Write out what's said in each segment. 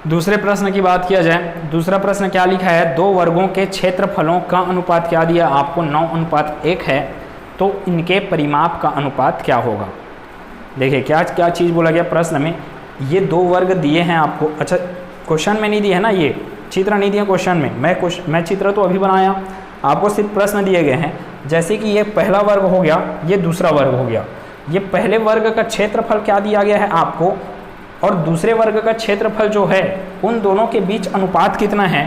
दूसरे प्रश्न की बात किया जाए, दूसरा प्रश्न क्या लिखा है, दो वर्गों के क्षेत्रफलों का अनुपात क्या दिया आपको, 9:1 है, तो इनके परिमाप का अनुपात क्या होगा। देखिए क्या क्या चीज़ बोला गया प्रश्न में, ये दो वर्ग दिए हैं आपको। अच्छा क्वेश्चन में नहीं दिए है ना, ये चित्र नहीं दिए क्वेश्चन में, मैं चित्र तो अभी बनाया, आपको सिर्फ प्रश्न दिए गए हैं। जैसे कि ये पहला वर्ग हो गया, ये दूसरा वर्ग हो गया, ये पहले वर्ग का क्षेत्रफल क्या दिया गया है आपको, और दूसरे वर्ग का क्षेत्रफल जो है उन दोनों के बीच अनुपात कितना है,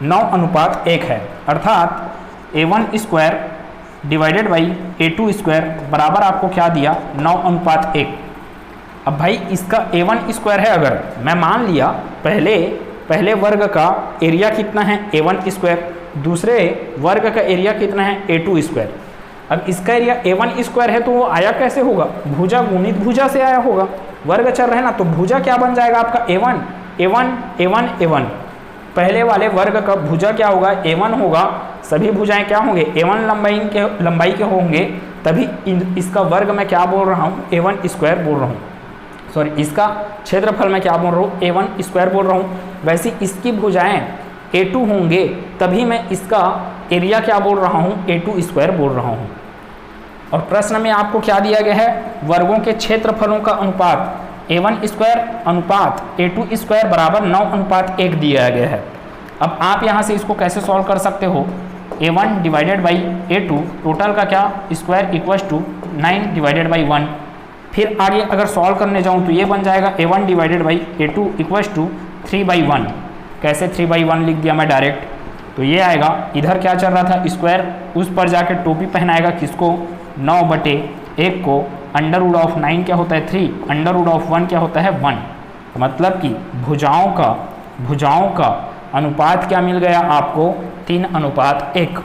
9:1 है। अर्थात a1² डिवाइडेड बाई a2² बराबर आपको क्या दिया, 9:1। अब भाई इसका a1² है, अगर मैं मान लिया पहले वर्ग का एरिया कितना है a1², दूसरे वर्ग का एरिया कितना है a2²। अब इसका एरिया a1² है तो वो आया कैसे होगा, भुजा गुणित भुजा से आया होगा, वर्ग चल रहे हैं ना, तो भुजा क्या बन जाएगा आपका a1 पहले वाले वर्ग का भुजा क्या होगा, a1 होगा। सभी भुजाएं क्या होंगे, a1 लंबाई के होंगे, तभी इसका वर्ग मैं क्या बोल रहा हूँ, a1² बोल रहा हूँ, सॉरी इसका क्षेत्रफल मैं क्या बोल रहा हूँ, a1² बोल रहा हूँ। वैसे इसकी भुजाएं a2 होंगे, तभी मैं इसका एरिया क्या बोल रहा हूँ, a2² बोल रहा हूँ। और प्रश्न में आपको क्या दिया गया है, वर्गों के क्षेत्रफलों का अनुपात a1² अनुपात a2² बराबर 9:1 दिया गया है। अब आप यहाँ से इसको कैसे सॉल्व कर सकते हो, a1 divided by a2 total का क्या square equals to 9 divided by 1। फिर आगे अगर सॉल्व करने जाऊँ तो ये बन जाएगा a1 divided by a2 equals to 3/1। कैसे 3/1 लिख दिया मैं डायरेक्ट, तो ये आएगा, इधर क्या चल रहा था स्क्वायर, उस पर जाकर टोपी पहनाएगा किसको, 9/1 को, अंडर रूट ऑफ 9 क्या होता है 3, अंडर रूट ऑफ 1 क्या होता है 1। मतलब कि भुजाओं का अनुपात क्या मिल गया आपको, 3:1।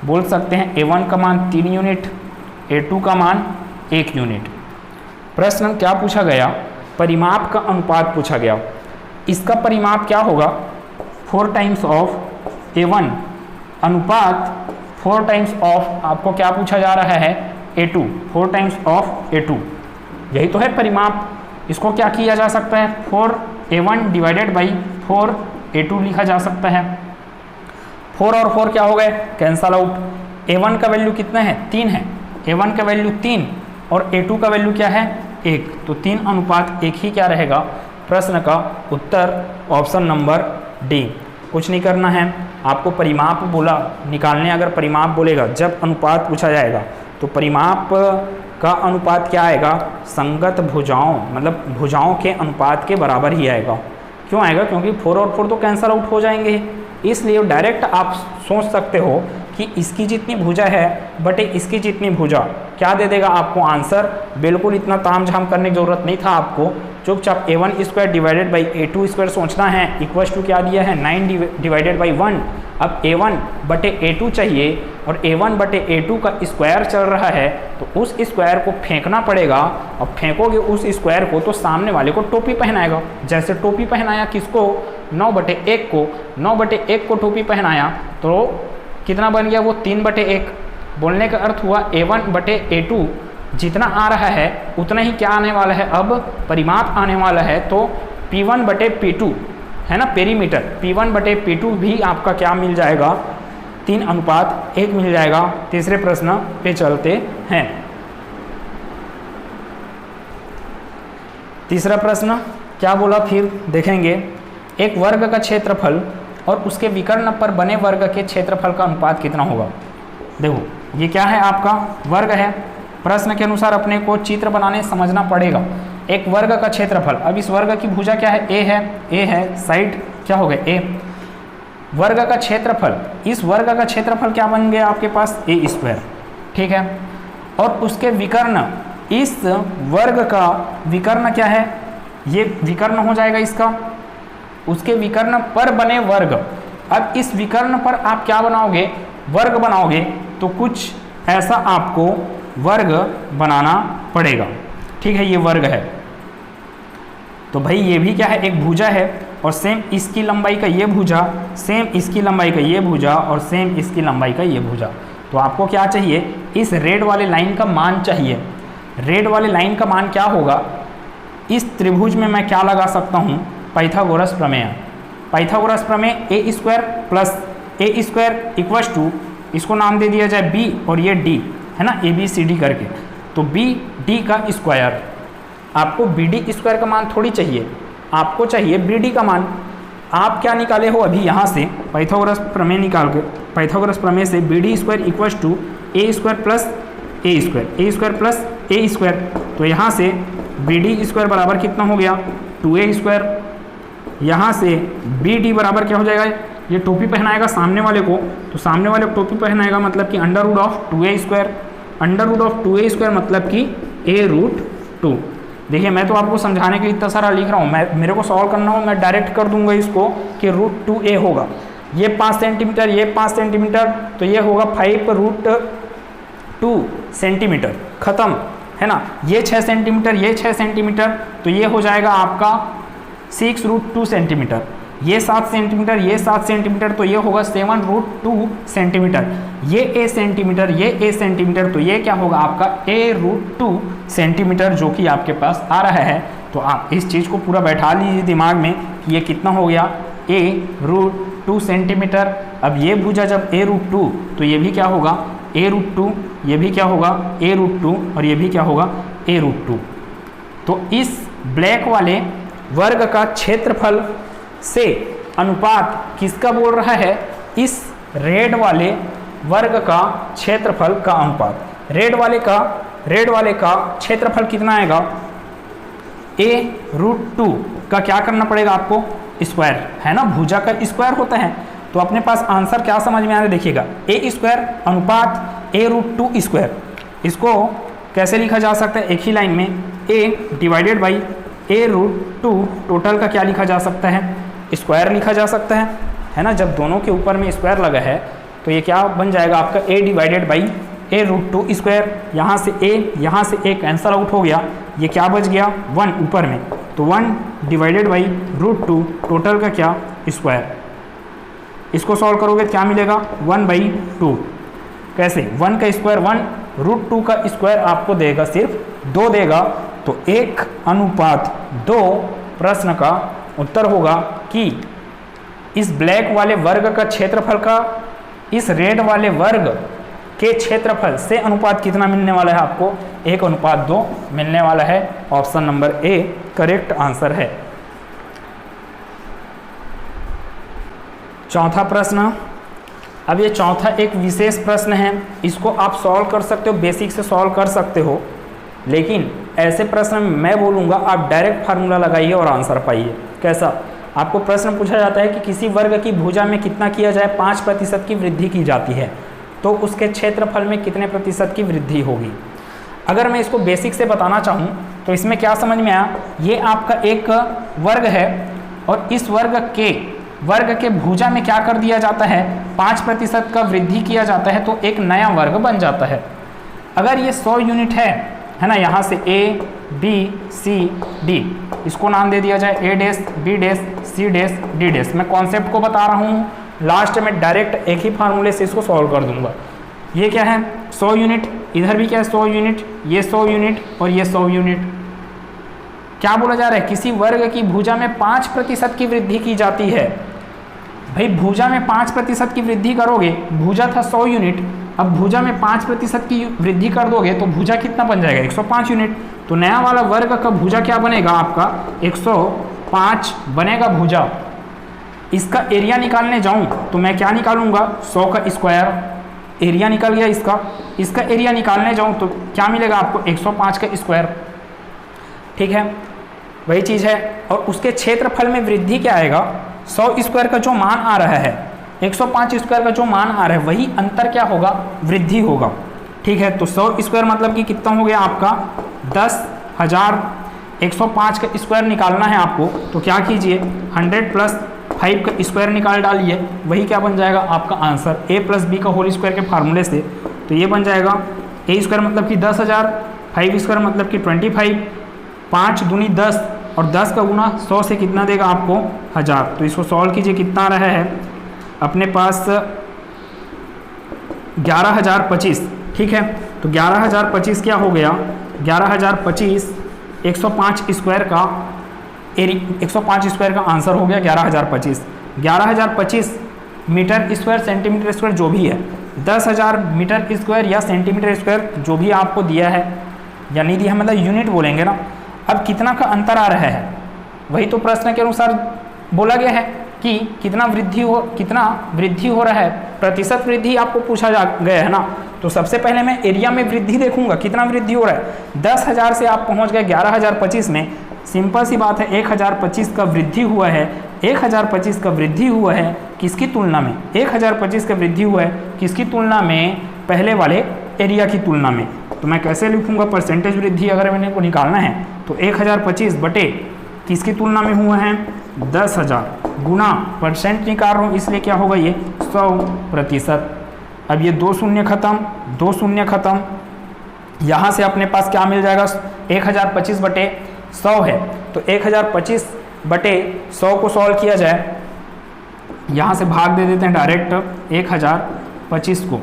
बोल सकते हैं a1 का मान 3 यूनिट, a2 का मान 1 यूनिट। प्रश्न क्या पूछा गया, परिमाप का अनुपात पूछा गया। इसका परिमाप क्या होगा, 4 टाइम्स ऑफ a1 अनुपात 4 टाइम्स ऑफ आपको क्या पूछा जा रहा है a2, 4 टाइम्स ऑफ a2, यही तो है परिमाप। इसको क्या किया जा सकता है, 4a1 डिवाइडेड बाई 4a2 लिखा जा सकता है। 4 और 4 क्या हो गए, कैंसल आउट। a1 का वैल्यू कितना है, 3 है, a1 का वैल्यू 3 और a2 का वैल्यू क्या है 1, तो 3:1 ही क्या रहेगा। प्रश्न का उत्तर ऑप्शन नंबर डी। कुछ नहीं करना है आपको, परिमाप बोला निकालने, अगर परिमाप बोलेगा, जब अनुपात पूछा जाएगा तो परिमाप का अनुपात क्या आएगा, संगत भुजाओं, मतलब भुजाओं के अनुपात के बराबर ही आएगा। क्यों आएगा, क्योंकि 4 और 4 तो कैंसल आउट हो जाएंगे, इसलिए डायरेक्ट आप सोच सकते हो कि इसकी जितनी भुजा है बटे इसकी जितनी भुजा, क्या दे देगा आपको आंसर। बिल्कुल इतना तामझाम करने की जरूरत नहीं था आपको, चुपचाप a1² डिवाइडेड बाई a2² सोचना है, इक्वल्स टू क्या दिया है 9 डिवाइडेड बाई 1। अब a1 बटे a2 चाहिए और a1 बटे a2 का स्क्वायर चल रहा है, तो उस स्क्वायर को फेंकना पड़ेगा, और फेंकोगे उस स्क्वायर को तो सामने वाले को टोपी पहनाएगा। जैसे टोपी पहनाया किसको, 9/1 को, 9/1 को टोपी पहनाया तो कितना बन गया वो 3/1। बोलने का अर्थ हुआ a1 बटे a2 जितना आ रहा है उतना ही क्या आने वाला है, अब परिमाप आने वाला है। तो P1 बटे P2 है ना, पेरीमीटर, P1 बटे P2 भी आपका क्या मिल जाएगा, 3:1 मिल जाएगा। तीसरे प्रश्न पे चलते हैं। तीसरा प्रश्न क्या बोला फिर देखेंगे, एक वर्ग का क्षेत्रफल और उसके विकर्ण पर बने वर्ग के क्षेत्रफल का अनुपात कितना होगा। देखो ये क्या है, आपका वर्ग है, प्रश्न के अनुसार अपने को चित्र बनाने समझना पड़ेगा। एक वर्ग का क्षेत्रफल, अब इस वर्ग की भुजा क्या है, ए है, साइड क्या हो गया a। वर्ग का क्षेत्रफल, इस वर्ग का क्षेत्रफल क्या बन गया आपके पास a², ठीक है। और उसके विकर्ण, इस वर्ग का विकर्ण क्या है, ये विकर्ण हो जाएगा इसका, उसके विकर्ण पर बने वर्ग। अब इस विकर्ण पर आप क्या बनाओगे, वर्ग बनाओगे, तो कुछ ऐसा आपको वर्ग बनाना पड़ेगा, ठीक है। ये वर्ग है, तो भाई ये भी क्या है, एक भुजा है, और सेम इसकी लंबाई का ये भुजा, सेम इसकी लंबाई का ये भुजा, और सेम इसकी लंबाई का ये भुजा। तो आपको क्या चाहिए, इस रेड वाले लाइन का मान चाहिए। रेड वाले लाइन का मान क्या होगा, इस त्रिभुज में मैं क्या लगा सकता हूँ, पाइथागोरस प्रमेय। पाइथागोरस प्रमेय A square plus A square equals to, इसको नाम दे दिया जाए बी और ये डी है ना, ए बी सी डी करके, तो बी डी का स्क्वायर। आपको बी डी स्क्वायर का मान थोड़ी चाहिए, आपको चाहिए बी डी का मान। आप क्या निकाले हो अभी यहाँ से पाइथागोरस प्रमेय निकाल के, पाइथागोरस प्रमेय से B D square equals to A square plus A square plus A square, तो यहाँ से बी डी स्क्वायर बराबर कितना हो गया 2a स्क्वायर। यहाँ से बी डी बराबर क्या हो जाएगा, ये टोपी पहनाएगा सामने वाले को, तो सामने वाले को टोपी पहनाएगा मतलब कि under root of 2a square, under root of 2a square मतलब कि a√2। देखिए मैं तो आपको समझाने के लिए इतना सारा लिख रहा हूँ, मेरे को सॉल्व करना हो मैं डायरेक्ट कर दूंगा इसको कि √2a होगा। ये 5 सेंटीमीटर, ये 5 सेंटीमीटर, तो ये होगा 5√2 सेंटीमीटर, खत्म है ना। ये 6 सेंटीमीटर, ये 6 सेंटीमीटर, तो ये हो जाएगा आपका 6√2 सेंटीमीटर। ये 7 सेंटीमीटर, ये 7 सेंटीमीटर, तो ये होगा 7√2 सेंटीमीटर। ये a सेंटीमीटर, ये a सेंटीमीटर, तो ये क्या होगा आपका a√2 सेंटीमीटर, जो कि आपके पास आ रहा है। तो आप इस चीज़ को पूरा बैठा लीजिए दिमाग में कि ये कितना हो गया a√2 सेंटीमीटर। अब ये भुजा जब a√2, तो ये भी क्या होगा a√2, ये भी क्या होगा a√2 और ये भी क्या होगा a√2। तो इस ब्लैक वाले वर्ग का क्षेत्रफल से अनुपात किसका बोल रहा है, इस रेड वाले वर्ग का क्षेत्रफल का अनुपात। रेड वाले का क्षेत्रफल कितना आएगा, a√2 का क्या करना पड़ेगा आपको, स्क्वायर है ना, भुजा का स्क्वायर होता है। तो अपने पास आंसर क्या समझ में आ रहा है, देखिएगा a स्क्वायर अनुपात a√2 स्क्वायर। इसको कैसे लिखा जा सकता है, एक ही लाइन में a divided by a√2, total का क्या लिखा जा सकता है, स्क्वायर लिखा जा सकता है ना। जब दोनों के ऊपर में स्क्वायर लगा है तो ये क्या बन जाएगा आपका a divided by a√2 square. यहाँ से a कैंसल आउट हो गया, ये क्या बच गया 1 ऊपर में, तो 1 डिवाइडेड बाई √2, टोटल का क्या स्क्वायर। इसको सॉल्व करोगे क्या मिलेगा 1/2। कैसे 1 का स्क्वायर 1, √2 का स्क्वायर आपको देगा सिर्फ 2 देगा, तो 1:2 प्रश्न का उत्तर होगा कि इस ब्लैक वाले वर्ग का क्षेत्रफल का इस रेड वाले वर्ग के क्षेत्रफल से अनुपात कितना मिलने वाला है आपको, 1:2 मिलने वाला है। Option number A correct answer है। चौथा प्रश्न, अब ये चौथा एक विशेष प्रश्न है, इसको आप सॉल्व कर सकते हो, बेसिक से सॉल्व कर सकते हो, लेकिन ऐसे प्रश्न में मैं बोलूँगा आप डायरेक्ट फार्मूला लगाइए और आंसर पाइए। कैसा, आपको प्रश्न पूछा जाता है कि किसी वर्ग की भुजा में कितना किया जाए 5% की वृद्धि की जाती है, तो उसके क्षेत्रफल में कितने प्रतिशत की वृद्धि होगी। अगर मैं इसको बेसिक से बताना चाहूँ तो इसमें क्या समझ में आया, ये आपका एक वर्ग है और इस वर्ग के भुजा में क्या कर दिया जाता है, 5% का वृद्धि किया जाता है, तो एक नया वर्ग बन जाता है। अगर ये 100 यूनिट है ना, यहाँ से A B C D, इसको नाम दे दिया जाए A', B', C', D'। मैं कॉन्सेप्ट को बता रहा हूँ, लास्ट में डायरेक्ट एक ही फार्मूले से इसको सॉल्व कर दूंगा। ये क्या है 100 यूनिट, इधर भी क्या है 100 यूनिट, ये 100 यूनिट और ये 100 यूनिट। क्या बोला जा रहा है, किसी वर्ग की भुजा में 5% की वृद्धि की जाती है। भाई भुजा में 5% की वृद्धि करोगे, भुजा था 100 यूनिट, अब भुजा में 5% की वृद्धि कर दोगे तो भुजा कितना बन जाएगा 105 यूनिट। तो नया वाला वर्ग का भुजा क्या बनेगा आपका 105 बनेगा भुजा। इसका एरिया निकालने जाऊं तो मैं क्या निकालूंगा 100 का स्क्वायर, एरिया निकल गया इसका एरिया निकालने जाऊं तो क्या मिलेगा आपको 105 का स्क्वायर। ठीक है, वही चीज़ है। और उसके क्षेत्रफल में वृद्धि क्या आएगा, 100 स्क्वायर का जो मान आ रहा है 105 स्क्वायर का जो मान आ रहा है वही अंतर क्या होगा, वृद्धि होगा। ठीक है, तो 100 स्क्वायर मतलब कि कितना हो गया आपका 10,000। 105 का स्क्वायर निकालना है आपको, तो क्या कीजिए 100 + 5 का स्क्वायर निकाल डालिए, वही क्या बन जाएगा आपका आंसर a + b का होल स्क्वायर के फार्मूले से। तो ये बन जाएगा a स्क्वायर मतलब कि 10,000, 5 स्क्वायर मतलब कि 25, 5 दूनी 10 और 10 का गुना 100 से कितना देगा आपको 1000। तो इसको सॉल्व कीजिए, कितना आ रहा है अपने पास 11,025। ठीक है, तो 11,025 क्या हो गया 11,025 105 स्क्वायर का 105 स्क्वायर का आंसर हो गया 11,025। 11,025 मीटर स्क्वायर सेंटीमीटर स्क्वायर जो भी है, 10,000 मीटर स्क्वायर या सेंटीमीटर स्क्वायर जो भी आपको दिया है या नहीं दिया है, मतलब यूनिट बोलेंगे ना। अब कितना का अंतर आ रहा है, वही तो प्रश्न के अनुसार बोला गया है कि कितना वृद्धि हो रहा है, प्रतिशत वृद्धि आपको पूछा गया है ना। तो सबसे पहले मैं एरिया में वृद्धि देखूंगा, कितना वृद्धि हो रहा है। 10,000 से आप पहुंच गए 11,025 में, सिंपल सी बात है 1,025 का वृद्धि हुआ है। 1,025 का वृद्धि हुआ है किसकी तुलना में, 1,025 का वृद्धि हुआ है किसकी तुलना में, पहले वाले एरिया की तुलना में। तो मैं कैसे लिखूंगा परसेंटेज वृद्धि अगर मैंने को निकालना है तो 1,025 बटे किसकी तुलना में हुआ है, 10,000 गुना परसेंट निकाल रहा हूँ, इसलिए क्या होगा ये 100%। अब ये 2 शून्य खत्म, 2 शून्य खत्म, यहाँ से अपने पास क्या मिल जाएगा, 1,025 बटे 100 है। तो 1,025 बटे 100 को सॉल्व किया जाए, यहाँ से भाग दे देते हैं डायरेक्ट 1,025 को,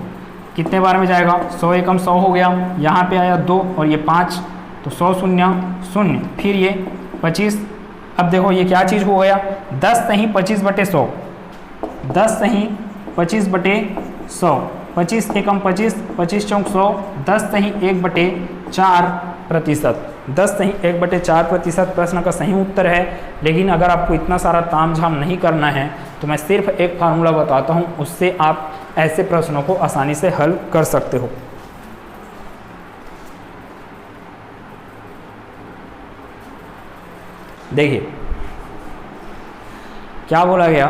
कितने बार में जाएगा, 100 एकम 100 हो गया, यहाँ पे आया 2 और ये 5, तो 100 शून्य शून्य, फिर ये 25। अब देखो ये क्या चीज़ हो गया, 10 सही 25 बटे 100, 10 सही 25 बटे 100, 25 एकम 25, 25 चौक 100, 10 सही 1/4%, 10 सही 1/4% प्रश्न का सही उत्तर है। लेकिन अगर आपको इतना सारा तामझाम नहीं करना है तो मैं सिर्फ एक फार्मूला बताता हूँ, उससे आप ऐसे प्रश्नों को आसानी से हल कर सकते हो। देखिए क्या बोला गया,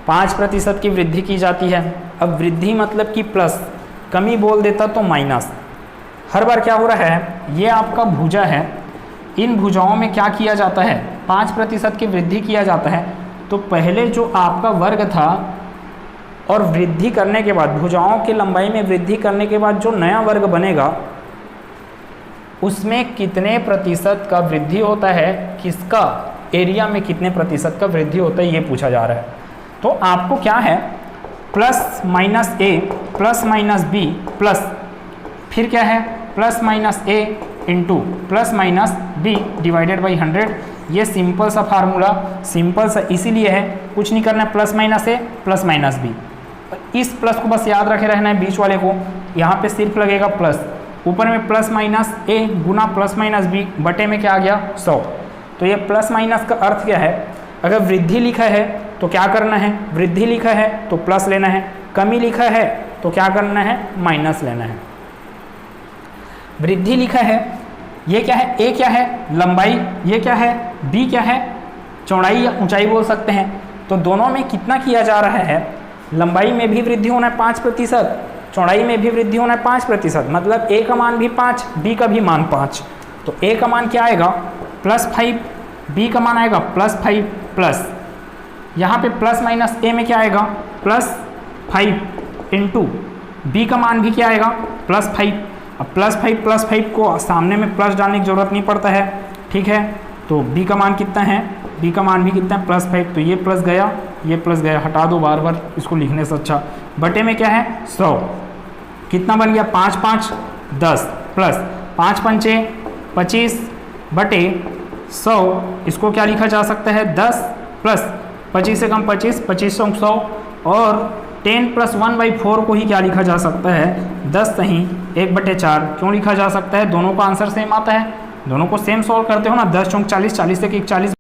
5% की वृद्धि की जाती है। अब वृद्धि मतलब कि प्लस, कमी बोल देता तो माइनस। हर बार क्या हो रहा है, ये आपका भुजा है, इन भुजाओं में क्या किया जाता है, 5% की वृद्धि किया जाता है। तो पहले जो आपका वर्ग था और वृद्धि करने के बाद, भुजाओं की लंबाई में वृद्धि करने के बाद जो नया वर्ग बनेगा उसमें कितने प्रतिशत का वृद्धि होता है, किसका एरिया में कितने प्रतिशत का वृद्धि होता है, ये पूछा जा रहा है। तो आपको क्या है, plus minus A plus minus B plus, फिर क्या है, plus minus A into plus minus B divided by 100। ये सिंपल सा फार्मूला, सिंपल सा इसीलिए है, कुछ नहीं करना है, plus minus A plus minus B. इस प्लस को बस याद रखे रहना है, बीच वाले को, यहाँ पे सिर्फ लगेगा प्लस, ऊपर में प्लस माइनस ए गुना प्लस माइनस बी, बटे में क्या आ गया 100। तो ये प्लस माइनस का अर्थ क्या है, अगर वृद्धि लिखा है तो क्या करना है, वृद्धि लिखा है तो प्लस लेना है, कमी लिखा है तो क्या करना है, माइनस लेना है। वृद्धि लिखा है, ये क्या है, ए क्या है, लंबाई, ये क्या है, बी क्या है, चौड़ाई या ऊंचाई बोल सकते हैं। तो दोनों में कितना किया जा रहा है, लंबाई में भी वृद्धि होना है 5%, चौड़ाई में भी वृद्धि होना है 5%, मतलब ए का मान भी 5, बी का भी मान 5। तो ए का मान क्या आएगा, +5, बी का मान आएगा +5 प्लस, यहाँ पे प्लस माइनस ए में क्या आएगा, +5 इंटू बी का मान भी क्या आएगा, +5। अब +5 को सामने में प्लस डालने की जरूरत नहीं पड़ता है, ठीक है। तो बी का मान कितना है, बी का मान भी कितना है, +5। तो ये प्लस गया, ये प्लस गया, हटा दो बार बार इसको लिखने से अच्छा। बटे में क्या है 100, कितना बन गया, 5 5 10 प्लस 5 पंचे 25 बटे 100, इसको क्या लिखा जा सकता है, 10 प्लस 25 से कम 25, 25 से 100, और 10 + 1/4 को ही क्या लिखा जा सकता है, 10 सही 1/4। क्यों लिखा जा सकता है, दोनों का आंसर सेम आता है, दोनों को सेम सॉल्व करते हो ना, 10 × 40, 40 से 41